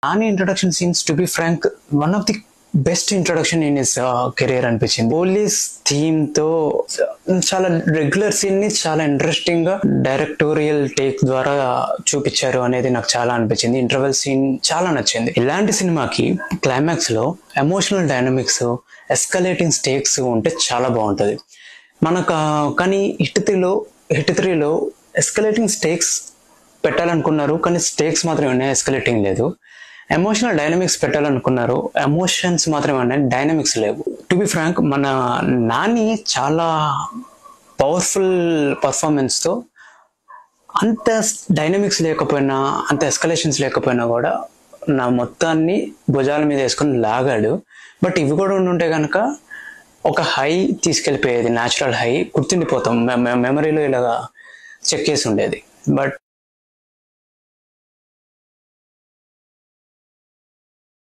Nani introduction scenes to be frank one of the best introduction in his career అనిపించింది. Police theme తో చాలా regular scene ని చాలా interesting గా డైరెక్టోరియల్ టేక్ ద్వారా చూపించారు అనేది నాకు చాలా అనిపించింది. ఇంటర్వెల్ సీన్ చాలా నచ్చింది. ఇలాంటి సినిమాకి క్లైమాక్స్ లో ఎమోషనల్ డైనమిక్స్, ఎస్కలేటింగ్ స్టేక్స్ ఉంటే చాలా బాగుంటది. మనకు కానీ హిట్ త్రీలో ఎస్కలేటింగ్ స్టేక్స్ పెట్టాలనుకున్నారు, కానీ స్టేక్స్ మాత్రమే ఉన్నాయి, ఎస్కలేటింగ్ లేదు. ఎమోషనల్ డైనమిక్స్ పెట్టాలనుకున్నారు, ఎమోషన్స్ మాత్రమే ఉన్నాయి, డైనమిక్స్ లేవు. టు బి ఫ్రాంక్, మన నాని చాలా పవర్ఫుల్ పర్ఫార్మెన్స్ తో అంత డైనమిక్స్ లేకపోయినా, అంత ఎస్కలేషన్స్ లేకపోయినా కూడా నా మొత్తాన్ని భుజాల మీద వేసుకొని లాగాడు. బట్ ఇవి కూడా ఉండుంటే కనుక ఒక హై తీసుకెళ్ళిపోయేది, న్యాచురల్ హై గుర్తుండిపోతాం, మెమరీలో ఇలాగా చెక్ చేసి ఉండేది. బట్